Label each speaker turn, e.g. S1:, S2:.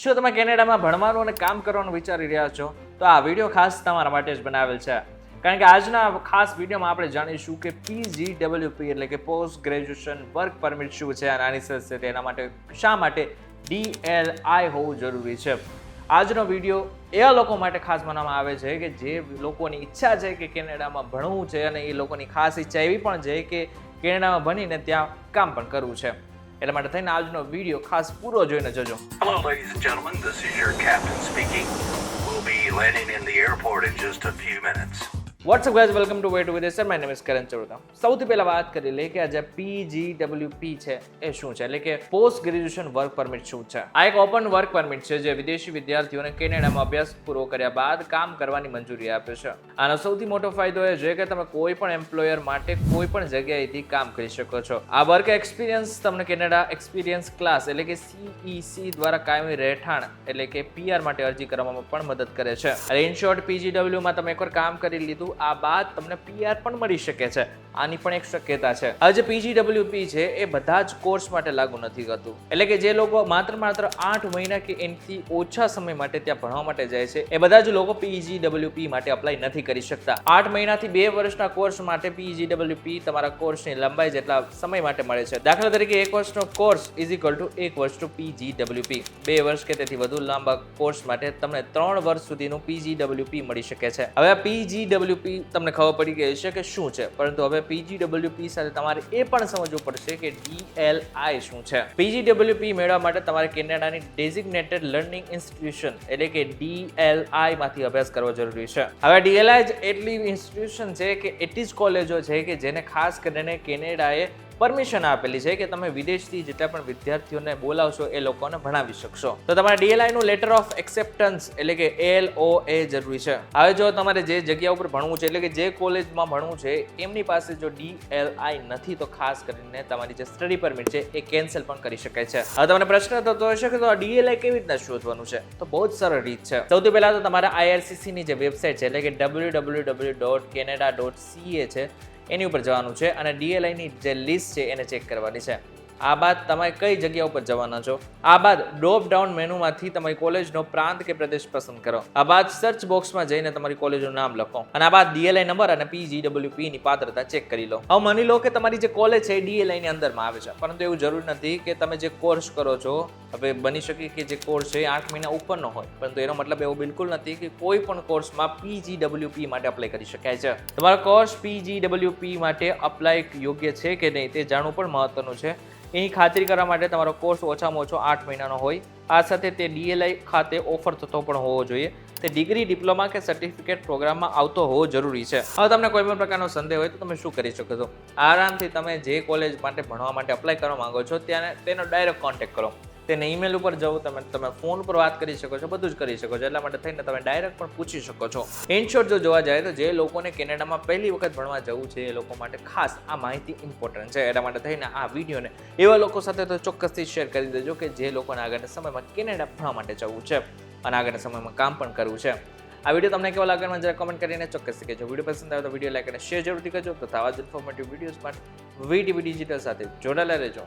S1: શું તમે કેનેડામાં ભણવાનું અને કામ કરવાનું વિચારી રહ્યા છો તો આ વિડીયો ખાસ તમારા માટે જ બનાવેલ છે. કારણ કે આજના ખાસ વિડીયોમાં આપણે જાણીશું કે PGWP એટલે કે પોસ્ટ ગ્રેજ્યુએશન વર્ક પરમિટ શું છે અને આની સાથે તેના માટે શા માટે DLI હોવું જરૂરી છે. આજનો વિડીયો એવા લોકો માટે ખાસ માનવામાં આવે છે કે જે લોકોની ઈચ્છા છે કે કેનેડામાં ભણવું છે અને એ લોકોની ખાસ ઈચ્છા એવી પણ છે કે કેનેડામાં ભણીને ત્યાં કામ પણ કરવું છે. એટલા માટે થઈને આજનો વિડીયો ખાસ પૂરો જોઈને જજો.
S2: Hello, ladies and gentlemen. This is your captain speaking. We'll be landing in the airport in just a few minutes.
S1: What's up guys, welcome to Way to Videsh. My name is Karan Charuta. સૌથી પહેલા વાત કરી લે કે આજે PGWP છે એ શું છે, એટલે કે પોસ્ટ ગ્રેજ્યુએશન વર્ક પરમિટ શું છે. આ એક ઓપન વર્ક પરમિટ છે જે વિદેશી વિદ્યાર્થીઓને કેનેડામાં અભ્યાસ પૂરો કર્યા બાદ કામ કરવાની મંજૂરી આપે છે. આનો સૌથી મોટો ફાયદો એ છે કે તમે કોઈ પણ એમ્પ્લોયર માટે કોઈ પણ જગ્યાએથી કામ કરી શકો છો. આ વર્ક એક્સપિરિયન્સ તમને કેનેડા એક્સપિરિયન્સ ક્લાસ એટલે કે CEC દ્વારા કાયમી રહેઠાણ એટલે કે PR માટે અરજી કરવામાં પણ મદદ કરે છે. ઇન શોર્ટ PGW માં તમે એકવાર કામ કરી લીધું આ બાદ તમને PR પણ મળી શકે છે. આની પણ એક શક્યતા છે. હવે જે PGWP છે એ બધા જ કોર્સ માટે લાગુ નથી થતું, એટલે કે જે લોકો માત્ર 8 મહિના કે એનાથી ઓછા સમય માટે ત્યાં ભણવા માટે જાય છે એ બધા જ લોકો PGWP માટે અપ્લાય નથી કરી શકતા. 8 મહિનાથી 2 વર્ષના કોર્સ માટે PGWP તમારા કોર્સની લંબાઈ જેટલા સમય માટે મળે છે. દાખલા તરીકે 1 વર્ષનો કોર્સ ઇઝ ઇક્વલ ટુ 1 વર્ષનું PGWP. 2 વર્ષ કે તેથી વધુ લાંબા કોર્સ માટે તમને 3 વર્ષ સુધીનું PGWP મળી શકે છે. હવે આ PGWP તમને ખબર પડી ગઈ છે કે શું છે, પરંતુ હવે PGWP સાથે તમારે એ પણ સમજવું પડશે કે DLI શું છે. PGWP મેળવવા માટે તમારે કેનેડાની ડેઝિગ્નેટેડ લર્નિંગ ઇન્સ્ટિટ્યુશન એટલે કે DLI માંથી અભ્યાસ કરવો જરૂરી છે. હવે DLI જ એટલી ઇન્સ્ટિટ્યુશન છે કે એટલી જ કોલેજો છે કે જેને ખાસ કરીને કેનેડાએ પરમિશન આપેલી છે કે તમે વિદેશથી જેટલા પણ વિદ્યાર્થીઓને બોલાવશો એ લોકોને ભણાવી શકશો. તો તમારે DLI નું લેટર ઓફ એક્સેપ્ટન્સ એટલે કે LOA જરૂરી છે. હવે જો તમારે જે જગ્યા ઉપર ભણવું છે એટલે કે જે કોલેજમાં ભણવું છે એમની પાસે જો DLI નથી તો ખાસ કરીને તમારી જે સ્ટડી પરમિટ છે એ કેન્સલ પણ કરી શકાય છે. હવે તમને પ્રશ્ન થતો હશે કે તો આ DLI કેવી રીતના શોધવાનું છે, તો બહુ જ સરળ રીત છે. સૌથી પહેલા તો તમારા IRCC ની જે વેબસાઇટ છે એટલે કે www.canada.ca છે એની ઉપર જવાનું છે અને DLI ની જે લિસ્ટ છે એને ચેક કરવાની છે. આ બાદ તમે કઈ જગ્યા ઉપર જવાના છો, આ બાદ ડ્રોપ ડાઉન મેનુમાંથી તમારી કોલેજનો પ્રાંત કે પ્રદેશ પસંદ કરો. આ બાદ સર્ચ બોક્સમાં જઈને તમારી કોલેજનું નામ લખો અને આ બાદ DLI નંબર અને PGWP ની પાત્રતા ચેક કરી લો. હવે માની લો કે તમારી જે કોલેજ છે એ DLI ની અંદરમાં આવે છે, પરંતુ એવું જરૂરી નથી કે તમે જે કોર્સ કરો છો, હવે બની શકે કે જે કોર્સ છે 8 મહિના ઉપરનો હોય, પરંતુ એનો મતલબ એવો બિલકુલ નથી કે કોઈ પણ કોર્સમાં PGWP માટે અપ્લાય કરી શકાય છે. તમારો કોર્સ PGWP માટે અપ્લાય યોગ્ય છે કે નહીં તે જાણવું પણ મહત્વનું છે. એની ખાતરી કરવા માટે તમારો કોર્સ ઓછામાં ઓછો 8 મહિનાનો હોય. આ સાથે તે DLI ખાતે ઓફર થતો પણ હોવો જોઈએ. તે ડિગ્રી, ડિપ્લોમા કે સર્ટિફિકેટ પ્રોગ્રામમાં આવતો હોવો જરૂરી છે. હવે તમને કોઈ પણ પ્રકારનો સંદેહ હોય તો તમે શું કરી શકો છો, આરામથી તમે જે કોલેજ માટે ભણવા માટે અપ્લાય કરવા માંગો છો ત્યાં તેનો ડાયરેક્ટ કોન્ટેક્ટ કરો. તેને ઈમેલ ઉપર જવું, તમે ફોન પર વાત કરી શકો છો, બધું જ કરી શકો છો. એટલા માટે થઈને તમે ડાયરેક્ટ પણ પૂછી શકો છો. ઇન શોર્ટ જો જોવા જાય તો જે લોકોને કેનેડામાં પહેલી વખત ભણવા જવું છે એ લોકો માટે ખાસ આ માહિતી ઇમ્પોર્ટન્ટ છે. એટલા માટે થઈને આ વિડીયોને એવા લોકો સાથે તો ચોક્કસથી શેર કરી દેજો કે જે લોકોને આગળના સમયમાં કેનેડા ભણવા માટે જવું છે અને આગળના સમયમાં કામ પણ કરવું છે. આ વિડીયો તમને કેવો લાગે મને જરા કમેન્ટ કરીને ચોક્કસથી કહેજો. વિડીયો પસંદ આવે તો વિડીયો લાઈક અને શેર જરૂરથી કરજો. તો આવા જ ઇન્ફોર્મેટિવ વિડીયોઝ માટે VTV ડિજિટલ સાથે જોડાયેલા રહેજો.